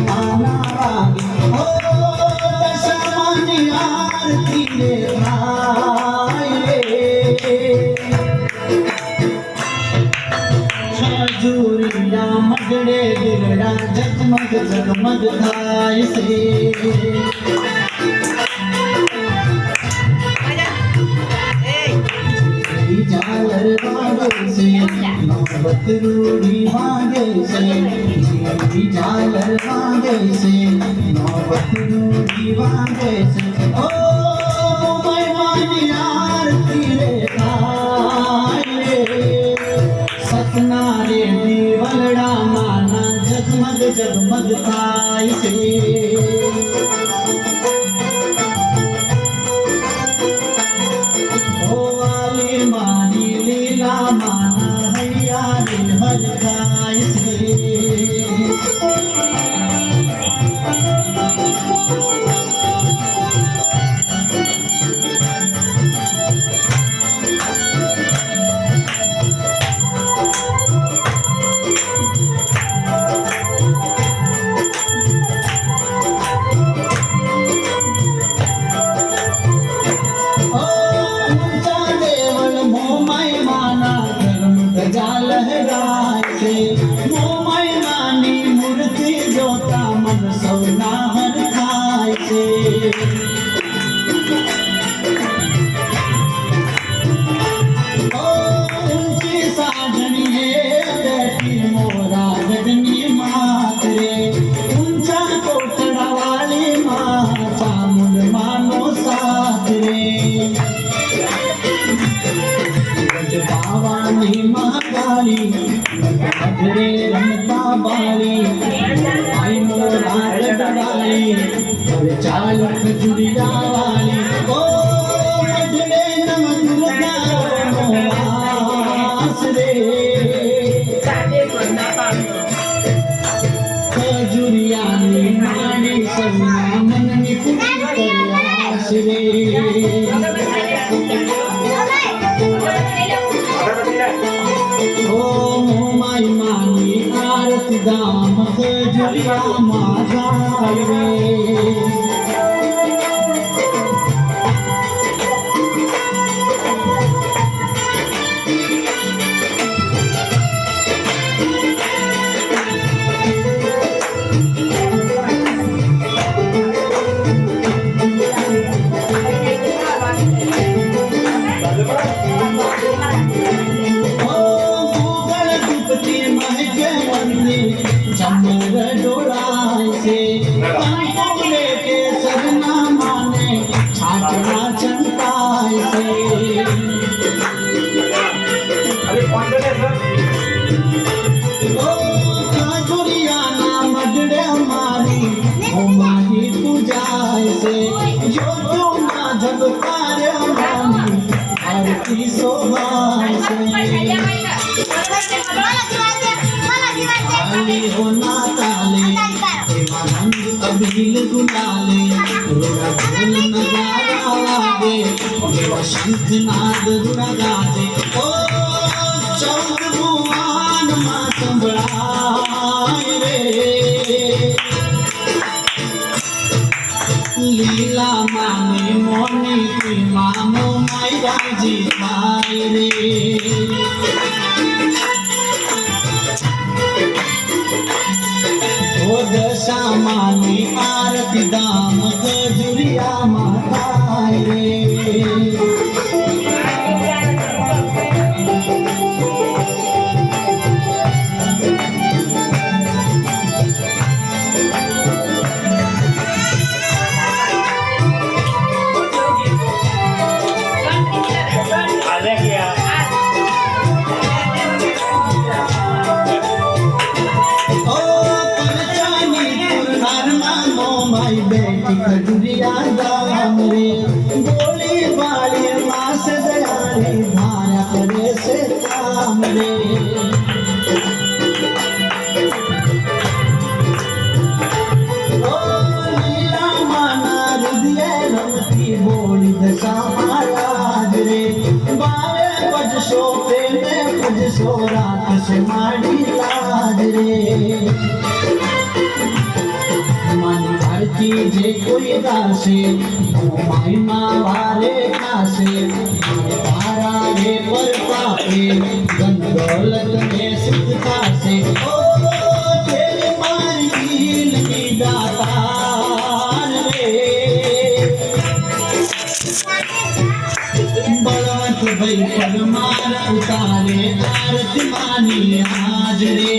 माना वागे हो दशमानी आरती रे भाई खजूरिया मगड़े बिगड़ा जगमग जगमग थाय से झालर वागे से नौबत रूढ़ी वागे से झालर वागे से नौबत रूढ़ी वागे से ओ मेहमानी आरती रे भाई सतना रे दीवलड़ा माना जगमग जगमग थाय से मानी लीला माना हैया रे हर गाय से लहराए से मोमय नानी मूर्ति जोता मन सोना हर खाए से ऊंची साजनी है बैठी मोरा जगनी मात रे ऊंचा कोटड़ा वाली माँ चामुंड मानो साथ रे भवानी महाकाली अधरे रमता बाली आई मोरा जगड़ाली चाल खजुरिया वाली ओ मधुरे नम दुर्गा मोरास रे खजुरिया नी मानी सन्ना मन निपुण करयास रे माई मानी आरती दाम खजुरिया माता रे चमर डोलाए से कंपोले के सरना माने छाटना चंताए से ओ खजुरिया ना मडड़े मारी ओ माही पूजाए से जो तो ना झलकार मानी आरती शोभाए से होना ताले देवानंद अभिल गुलाले रोड़ा ढोल नगारा वागे देवा शंख नाद रुड़ा गाजे ओ चौद भुवन माँ संभळाए रे लीला माने मोनी की मामो माई राजी थाय रे ओ दशा मानी आरती दाम खजुरिया माता रे माई बेटी खजुरिया दाम रे बोली बाली माँ से दयाली धारा करे से काम रे ओ लीला माना हृदय रमती बोली दशा महाराज रे बारे बज सोते में कुछ सोरा से माड़ी लाज रे ની જે કોઈ ગાશે માઈમાં વારે ખાશે તારા રે પર પાપે ગંદોલત ને સિદ્ધ થાશે ઓ તેરે મારી દિલની દાતાર રે બળવંત ભાઈ પરમાર ઉતારે આરતી માની હાજરે